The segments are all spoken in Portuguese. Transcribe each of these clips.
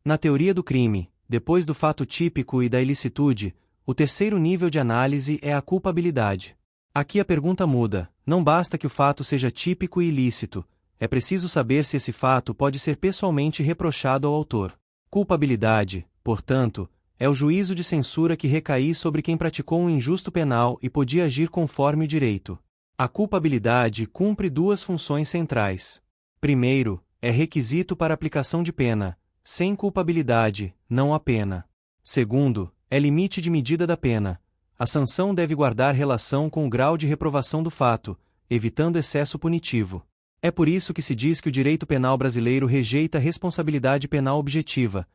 Na teoria do crime, depois do fato típico e da ilicitude, o terceiro nível de análise é a culpabilidade. Aqui a pergunta muda: não basta que o fato seja típico e ilícito, é preciso saber se esse fato pode ser pessoalmente reprochado ao autor. Culpabilidade, portanto, é o juízo de censura que recai sobre quem praticou um injusto penal e podia agir conforme o direito. A culpabilidade cumpre duas funções centrais. Primeiro, é requisito para aplicação de pena. Sem culpabilidade, não há pena. Segundo, é limite de medida da pena. A sanção deve guardar relação com o grau de reprovação do fato, evitando excesso punitivo. É por isso que se diz que o direito penal brasileiro rejeita a responsabilidade penal objetiva.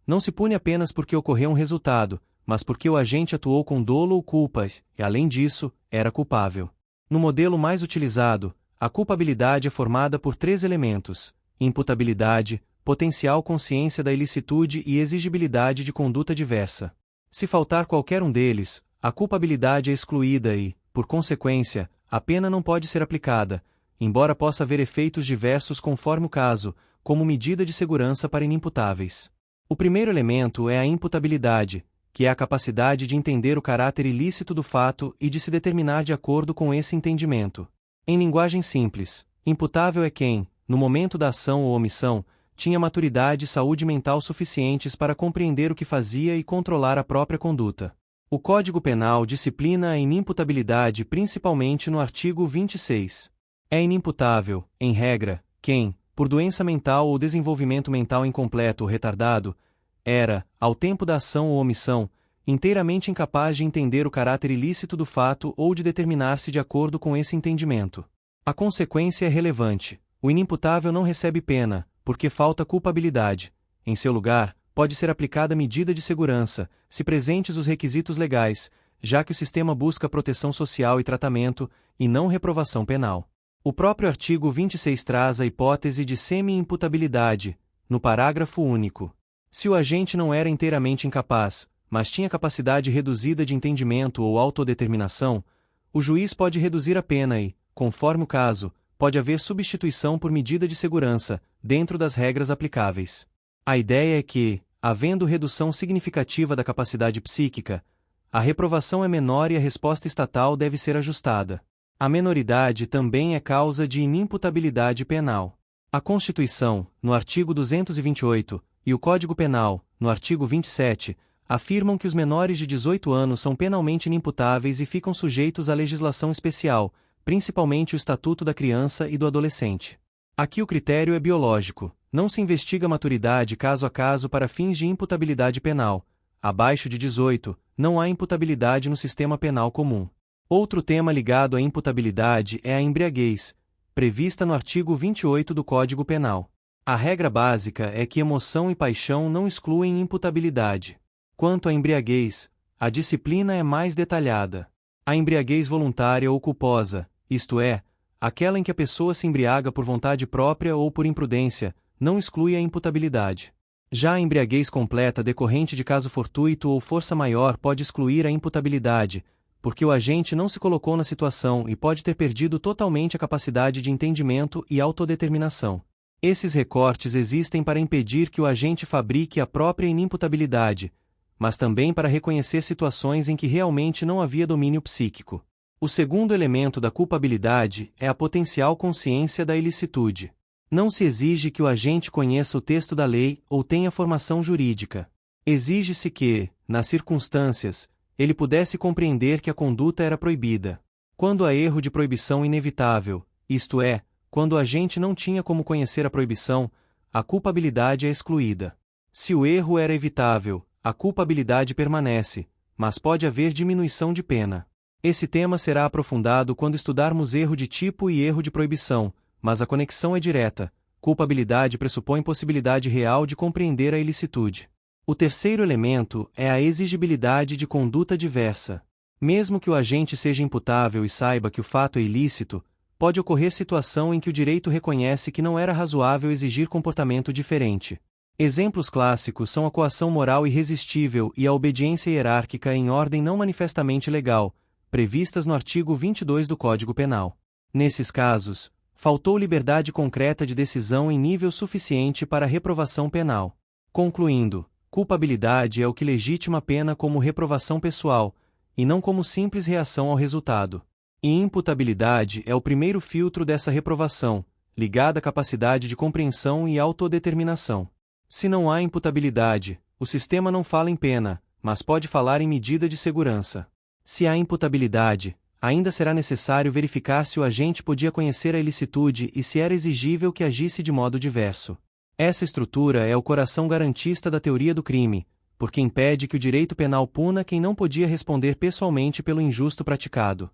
Não se pune apenas porque ocorreu um resultado, mas porque o agente atuou com dolo ou culpas, e além disso, era culpável. No modelo mais utilizado, a culpabilidade é formada por três elementos: imputabilidade, potencial consciência da ilicitude e exigibilidade de conduta diversa. Se faltar qualquer um deles, a culpabilidade é excluída e, por consequência, a pena não pode ser aplicada, embora possa haver efeitos diversos conforme o caso, como medida de segurança para inimputáveis. O primeiro elemento é a imputabilidade, que é a capacidade de entender o caráter ilícito do fato e de se determinar de acordo com esse entendimento. Em linguagem simples, imputável é quem, no momento da ação ou omissão, tinha maturidade e saúde mental suficientes para compreender o que fazia e controlar a própria conduta. O Código Penal disciplina a inimputabilidade principalmente no artigo 26. É inimputável, em regra, quem, por doença mental ou desenvolvimento mental incompleto ou retardado, era, ao tempo da ação ou omissão, inteiramente incapaz de entender o caráter ilícito do fato ou de determinar-se de acordo com esse entendimento. A consequência é relevante: o inimputável não recebe pena, porque falta culpabilidade. Em seu lugar, pode ser aplicada medida de segurança, se presentes os requisitos legais, já que o sistema busca proteção social e tratamento, e não reprovação penal. O próprio artigo 26 traz a hipótese de semi-imputabilidade, no parágrafo único. Se o agente não era inteiramente incapaz, mas tinha capacidade reduzida de entendimento ou autodeterminação, o juiz pode reduzir a pena e, conforme o caso, pode haver substituição por medida de segurança, dentro das regras aplicáveis. A ideia é que, havendo redução significativa da capacidade psíquica, a reprovação é menor e a resposta estatal deve ser ajustada. A menoridade também é causa de inimputabilidade penal. A Constituição, no artigo 228, e o Código Penal, no artigo 27, afirmam que os menores de 18 anos são penalmente inimputáveis e ficam sujeitos à legislação especial, principalmente o Estatuto da Criança e do Adolescente. Aqui o critério é biológico, não se investiga a maturidade caso a caso para fins de imputabilidade penal. Abaixo de 18, não há imputabilidade no sistema penal comum. Outro tema ligado à imputabilidade é a embriaguez, prevista no artigo 28 do Código Penal. A regra básica é que emoção e paixão não excluem imputabilidade. Quanto à embriaguez, a disciplina é mais detalhada. A embriaguez voluntária ou culposa, isto é, aquela em que a pessoa se embriaga por vontade própria ou por imprudência, não exclui a imputabilidade. Já a embriaguez completa decorrente de caso fortuito ou força maior pode excluir a imputabilidade, porque o agente não se colocou na situação e pode ter perdido totalmente a capacidade de entendimento e autodeterminação. Esses recortes existem para impedir que o agente fabrique a própria inimputabilidade, mas também para reconhecer situações em que realmente não havia domínio psíquico. O segundo elemento da culpabilidade é a potencial consciência da ilicitude. Não se exige que o agente conheça o texto da lei ou tenha formação jurídica. Exige-se que, nas circunstâncias, ele pudesse compreender que a conduta era proibida. Quando há erro de proibição inevitável, isto é, quando o agente não tinha como conhecer a proibição, a culpabilidade é excluída. Se o erro era evitável, a culpabilidade permanece, mas pode haver diminuição de pena. Esse tema será aprofundado quando estudarmos erro de tipo e erro de proibição, mas a conexão é direta. Culpabilidade pressupõe possibilidade real de compreender a ilicitude. O terceiro elemento é a exigibilidade de conduta diversa. Mesmo que o agente seja imputável e saiba que o fato é ilícito, pode ocorrer situação em que o direito reconhece que não era razoável exigir comportamento diferente. Exemplos clássicos são a coação moral irresistível e a obediência hierárquica em ordem não manifestamente legal, previstas no artigo 22 do Código Penal. Nesses casos, faltou liberdade concreta de decisão em nível suficiente para a reprovação penal. Concluindo, culpabilidade é o que legitima a pena como reprovação pessoal, e não como simples reação ao resultado. E imputabilidade é o primeiro filtro dessa reprovação, ligada à capacidade de compreensão e autodeterminação. Se não há imputabilidade, o sistema não fala em pena, mas pode falar em medida de segurança. Se há imputabilidade, ainda será necessário verificar se o agente podia conhecer a ilicitude e se era exigível que agisse de modo diverso. Essa estrutura é o coração garantista da teoria do crime, porque impede que o direito penal puna quem não podia responder pessoalmente pelo injusto praticado.